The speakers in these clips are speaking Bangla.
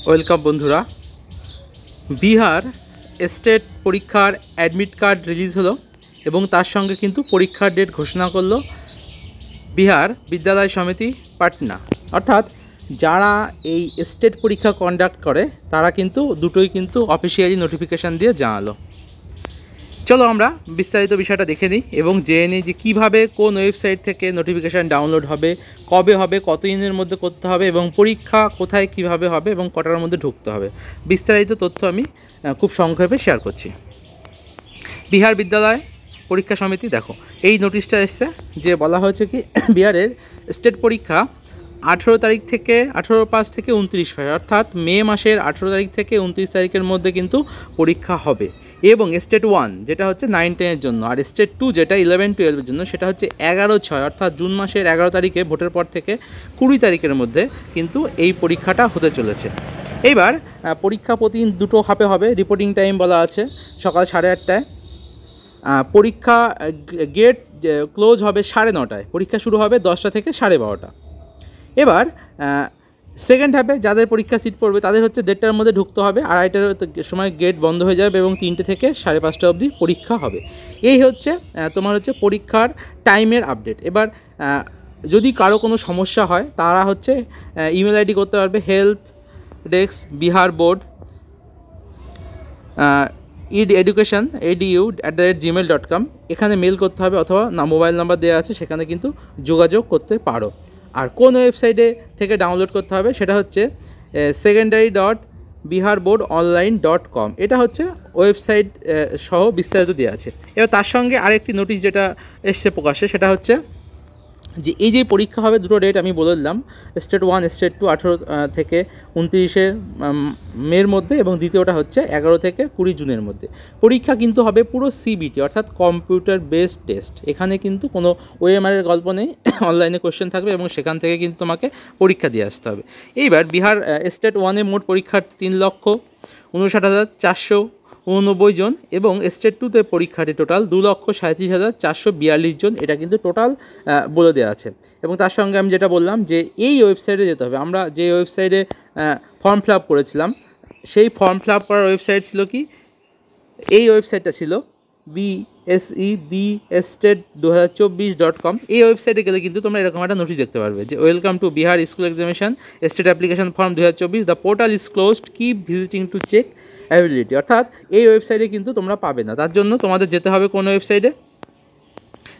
ওয়েলকাম বন্ধুরা। বিহার স্টেট পরীক্ষার অ্যাডমিট কার্ড রিলিজ হলো এবং তার সঙ্গে কিন্তু পরীক্ষার ডেট ঘোষণা করলো বিহার বিদ্যালয় সমিতি পাটনা। অর্থাৎ যারা এই স্টেট পরীক্ষা কন্ডাক্ট করে তারা কিন্তু দুটোই কিন্তু অফিসিয়ালি নোটিফিকেশান দিয়ে জানালো। চলো আমরা বিস্তারিত বিষয়টা দেখে নিই এবং জেনে নিই যে কীভাবে কোন ওয়েবসাইট থেকে নোটিফিকেশান ডাউনলোড হবে, কবে হবে, কত দিনের মধ্যে করতে হবে এবং পরীক্ষা কোথায় কিভাবে হবে এবং কটার মধ্যে ঢুকতে হবে। বিস্তারিত তথ্য আমি খুব সংক্ষেপে শেয়ার করছি। বিহার বিদ্যালয় পরীক্ষা সমিতি, দেখো এই নোটিশটা এসছে যে বলা হয়েছে কি বিহারের স্টেট পরীক্ষা 18 তারিখ থেকে 18/5 থেকে 29 অর্থাৎ মে মাসের 18 তারিখ থেকে 29 তারিখের মধ্যে কিন্তু পরীক্ষা হবে এবং স্টেট 1 যেটা হচ্ছে 9-10 জন্য, আর স্টেট 2 যেটা 11-12 জন্য সেটা হচ্ছে 11/6 অর্থাৎ জুন মাসের 11 তারিখে ভোটের পর থেকে 20 তারিখের মধ্যে কিন্তু এই পরীক্ষাটা হতে চলেছে। এইবার পরীক্ষা প্রতিদিন দুটো হাফে হবে। রিপোর্টিং টাইম বলা আছে সকাল 8:30টায়, পরীক্ষা গেট ক্লোজ হবে 9:30, পরীক্ষা শুরু হবে 10টা থেকে 12:30। এবার সেকেন্ড হাফে যাদের পরীক্ষা সিট পড়বে তাদের হচ্ছে 1:30টার মধ্যে ঢুকতে হবে, 2:30টার সময় গেট বন্ধ হয়ে যাবে এবং 3টে থেকে 5:30টা অবধি পরীক্ষা হবে। এই হচ্ছে তোমার হচ্ছে পরীক্ষার টাইমের আপডেট। এবার যদি কারো কোনো সমস্যা হয় তারা হচ্ছে ইমেল আইডি করতে পারবে help desk Bihar board education edu@gmail.com, এখানে মেল করতে হবে অথবা মোবাইল নাম্বার দেওয়া আছে সেখানে কিন্তু যোগাযোগ করতে পারো। আর কোন ওয়েবসাইটে থেকে ডাউনলোড করতে হবে সেটা হচ্ছে secondary.biharboardonline.com, এটা হচ্ছে ওয়েবসাইট সহ বিস্তারিত দেওয়া আছে। এবার তার সঙ্গে আরেকটি নোটিশ যেটা এসছে প্রকাশ্যে সেটা হচ্ছে যে এই যে পরীক্ষা হবে দুটো ডেট আমি বলে দিলাম, স্টেট 1 স্টেট 2 18 থেকে 29 মের মধ্যে এবং দ্বিতীয়টা হচ্ছে 11 থেকে 20 জুনের মধ্যে। পরীক্ষা কিন্তু হবে পুরো সিবিটি অর্থাৎ কম্পিউটার বেসড টেস্ট, এখানে কিন্তু কোনো ওএমআরের গল্প নেই, অনলাইনে কোশ্চেন থাকবে এবং সেখান থেকে কিন্তু তোমাকে পরীক্ষা দিয়ে আসতে হবে। এইবার বিহার স্টেট 1-এ মোট পরীক্ষার্থী 3,59,489 জন এবং স্টেট 2-তে পরীক্ষার্থী টোটাল 2,37,442 জন, এটা কিন্তু টোটাল বলে দেওয়া আছে। এবং তার সঙ্গে আমি যেটা বললাম যে এই ওয়েবসাইটে যেতে হবে, আমরা যে ওয়েবসাইটে ফর্ম ফিল আপ করেছিলাম সেই ফর্ম ফিল আপ করার ওয়েবসাইট ছিল কি, এই ওয়েবসাইটটা ছিল BSEBState2024.com। এই ওয়েবসাইটে গেলে কিন্তু তোমরা এরকম একটা নোটিশ দেখতে পারবে যে welcome to Bihar school examination state application form 2024, the portal is closed, keep visiting to check availability. অর্থাৎ এই ওয়েবসাইটে কিন্তু তোমরা পাবে না, তার জন্য তোমাদের যেতে হবে কোন ওয়েবসাইটে,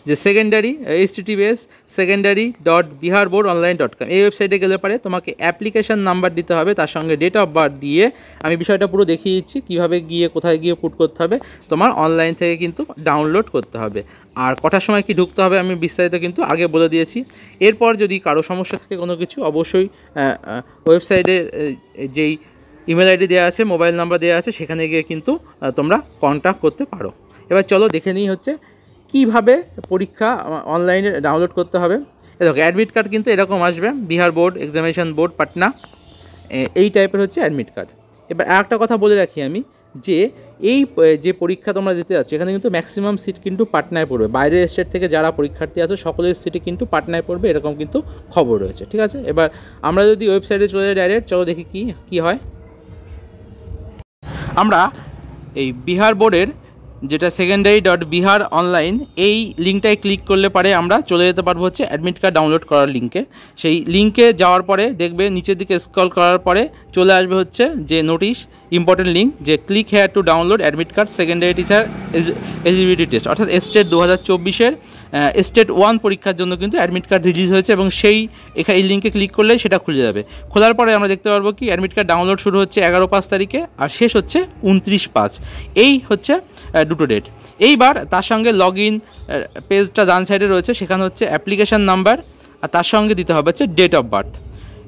যে সেকেন্ডারি https secondary.biharboardonline.com, এই ওয়েবসাইটে গেলে পারে তোমাকে অ্যাপ্লিকেশান নাম্বার দিতে হবে, তার সঙ্গে ডেট অফ বার্থ দিয়ে আমি বিষয়টা পুরো দেখিয়ে দিচ্ছি কীভাবে গিয়ে কোথায় গিয়ে পুট করতে হবে, তোমার অনলাইন থেকে কিন্তু ডাউনলোড করতে হবে। আর কটার সময় কি ঢুকতে হবে আমি বিস্তারিত কিন্তু আগে বলে দিয়েছি। এরপর যদি কারো সমস্যা থাকে কোনো কিছু অবশ্যই ওয়েবসাইটে যেই ইমেল আইডি দেওয়া আছে, মোবাইল নাম্বার দেওয়া আছে, সেখানে গিয়ে কিন্তু তোমরা কন্ট্যাক্ট করতে পারো। এবার চলো দেখে নিই হচ্ছে কীভাবে পরীক্ষা অনলাইনে ডাউনলোড করতে হবে। দেখো অ্যাডমিট কার্ড কিন্তু এরকম আসবে, Bihar board examination board Patna, এই টাইপের হচ্ছে অ্যাডমিট কার্ড। এবার একটা কথা বলে রাখি আমি যে এই যে পরীক্ষা তোমরা দিতে যাচ্ছ এখানে কিন্তু ম্যাক্সিমাম সিট কিন্তু পাটনায় পড়বে, বাইরের স্টেট থেকে যারা পরীক্ষার্থী আছে সকলের সিটই কিন্তু পাটনায় পড়বে, এরকম কিন্তু খবর রয়েছে। ঠিক আছে, এবার আমরা যদি ওয়েবসাইটে চলে যাই ডাইরেক্ট, চলো দেখি কী হয়। আমরা এই বিহার বোর্ডের যেটা secondary.biharOnline এই লিঙ্কটায় ক্লিক করলে পারে আমরা চলে যেতে পারবো হচ্ছে অ্যাডমিট কার্ড ডাউনলোড করার লিঙ্কে। সেই লিঙ্কে যাওয়ার পরে দেখবে নিচের দিকে স্ক্রল করার পরে চলে আসবে হচ্ছে যে নোটিশ ইম্পর্টেন্ট লিঙ্ক, যে click here to download admit card secondary teacher eligibility test, অর্থাৎ স্টেট 2024-এর স্টেট 1 পরীক্ষার জন্য কিন্তু অ্যাডমিট কার্ড রিলিজ হয়েছে এবং এই লিঙ্কে ক্লিক করলেই সেটা খুলে যাবে। খোলার পরে আমরা দেখতে পারবো কি অ্যাডমিট কার্ড ডাউনলোড শুরু হচ্ছে 11/5 তারিখে আর শেষ হচ্ছে 29/5, এই হচ্ছে দুটো ডেট। এইবার তার সঙ্গে লগ ইন পেজটা ডান সাইডে রয়েছে, সেখানে হচ্ছে অ্যাপ্লিকেশান নাম্বার আর তার সঙ্গে দিতে হবে হচ্ছে ডেট অফ বার্থ।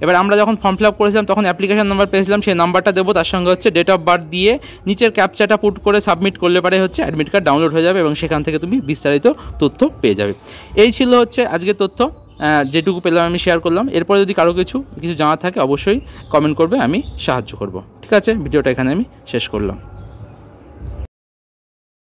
এবার আমরা যখন ফর্ম ফিল আপ করেছিলাম তখন অ্যাপ্লিকেশান নাম্বার পেয়েছিলাম, সেই নাম্বারটা দেবো, তার সঙ্গে হচ্ছে ডেট অফ বার্থ দিয়ে নিচের ক্যাপচাটা পুট করে সাবমিট করলে পারে হচ্ছে অ্যাডমিট কার্ড ডাউনলোড হয়ে যাবে এবং সেখান থেকে তুমি বিস্তারিত তথ্য পেয়ে যাবে। এই ছিল হচ্ছে আজকের তথ্য, যেটুকু পেলাম আমি শেয়ার করলাম। এরপরে যদি কারো কিছু জানার থাকে অবশ্যই কমেন্ট করবে, আমি সাহায্য করব। ঠিক আছে, ভিডিওটা এখানে আমি শেষ করলাম।